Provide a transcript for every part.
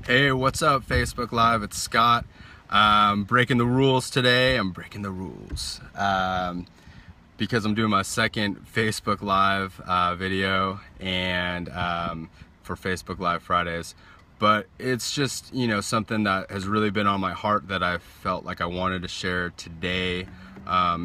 Hey, what's up, Facebook Live? It's Scott. Breaking the rules today. I'm breaking the rules because I'm doing my second Facebook Live video and for Facebook Live Fridays. But it's just, something that has really been on my heart that I felt like I wanted to share today. I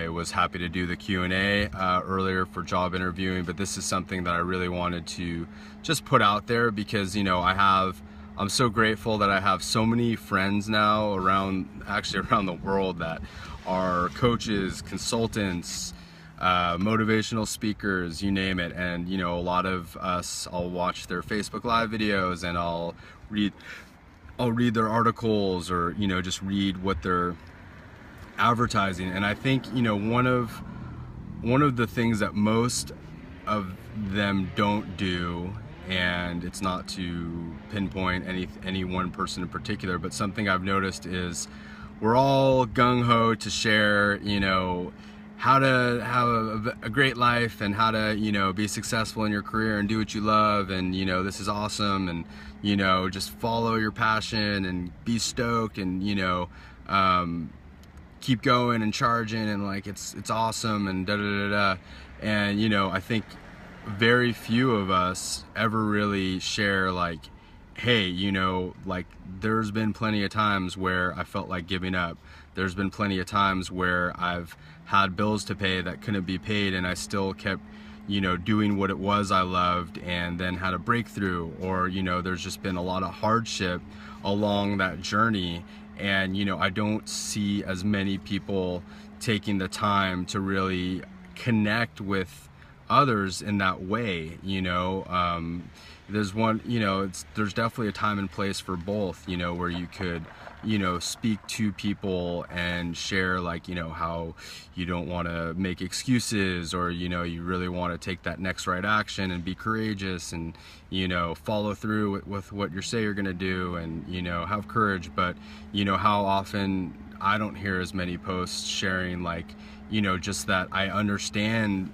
was happy to do the Q&A earlier for job interviewing, but this is something that I really wanted to just put out there because, I'm so grateful that I have so many friends now around the world that are coaches, consultants, motivational speakers, you name it. And, a lot of us, I'll watch their Facebook Live videos and I'll read their articles or, just read what they're advertising. And I think one of the things that most of them don't do, and it's not to pinpoint any one person in particular, but something I've noticed is we're all gung-ho to share how to have a great life and how to be successful in your career and do what you love, and this is awesome, and just follow your passion and be stoked, and keep going and charging, and like it's awesome, and da da da da. And I think very few of us ever really share like, hey, like there's been plenty of times where I felt like giving up. There's been plenty of times where I've had bills to pay that couldn't be paid and I still kept doing what it was I loved, and then had a breakthrough. Or there's just been a lot of hardship along that journey, and I don't see as many people taking the time to really connect with others in that way. There's there's definitely a time and place for both, where you could speak to people and share like how you don't want to make excuses, or you really want to take that next right action and be courageous and follow through with what you say you're going to do, and have courage. But how often I don't hear as many posts sharing like just that I understand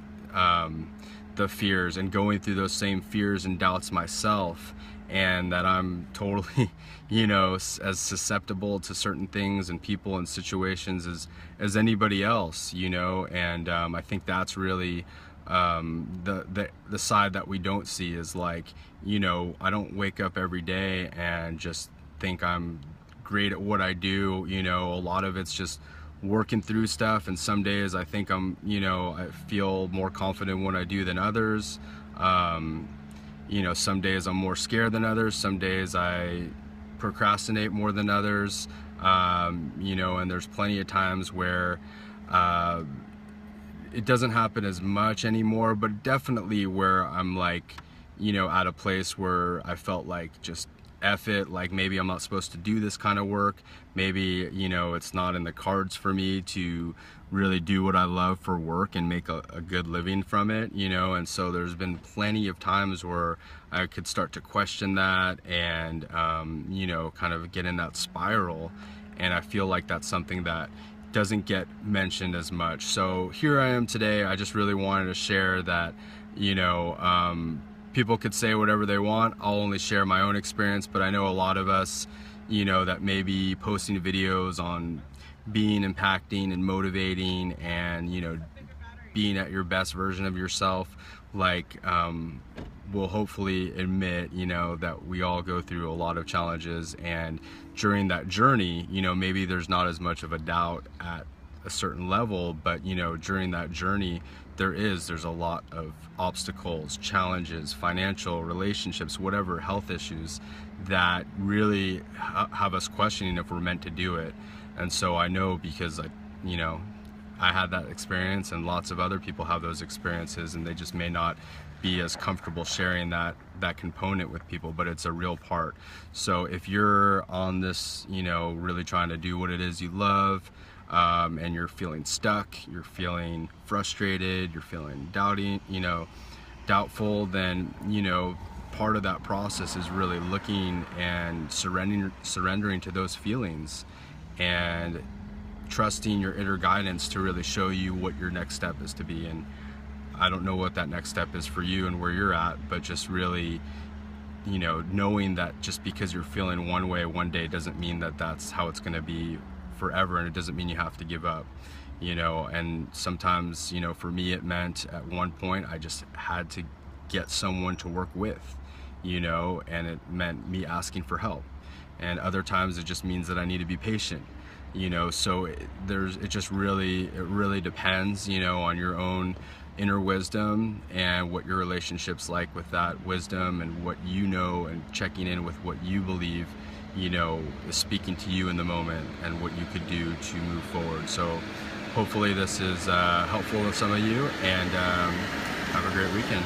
the fears and going through those same fears and doubts myself, and that I'm totally as susceptible to certain things and people and situations as anybody else, and I think that's really the side that we don't see is like, I don't wake up every day and just think I'm great at what I do. A lot of it's just working through stuff, and some days I think I feel more confident in what I do than others. Some days I'm more scared than others, some days I procrastinate more than others, and there's plenty of times where it doesn't happen as much anymore, but definitely where I'm like at a place where I felt like just F it, like maybe I'm not supposed to do this kind of work, maybe it's not in the cards for me to really do what I love for work and make a good living from it, and so there's been plenty of times where I could start to question that and kind of get in that spiral, and I feel like that's something that doesn't get mentioned as much. So here I am today. I just really wanted to share that people could say whatever they want. I'll only share my own experience, but I know a lot of us, that may be posting videos on being impacting and motivating and, being at your best version of yourself, like, will hopefully admit, that we all go through a lot of challenges. And during that journey, maybe there's not as much of a doubt at a certain level, but during that journey there's a lot of obstacles, challenges, financial, relationships, whatever, health issues that really have us questioning if we're meant to do it. And so I know, because I had that experience, and lots of other people have those experiences, and they just may not be as comfortable sharing that component with people, but it's a real part. So if you're on this, really trying to do what it is you love, and you're feeling stuck, you're feeling frustrated, you're feeling doubtful, then part of that process is really looking and surrendering to those feelings and trusting your inner guidance to really show you what your next step is to be. And I don't know what that next step is for you and where you're at, but just really you know, knowing that just because you're feeling one way one day doesn't mean that that's how it's going to be forever, and it doesn't mean you have to give up, you know. And sometimes, you know, for me it meant at one point I just had to get someone to work with, you know, and it meant me asking for help. And other times it just means that I need to be patient, you know. So it just really depends, you know, on your own inner wisdom and what your relationship's like with that wisdom, and what you know, and checking in with what you believe, you know, is speaking to you in the moment, and what you could do to move forward. So hopefully this is helpful to some of you, and have a great weekend.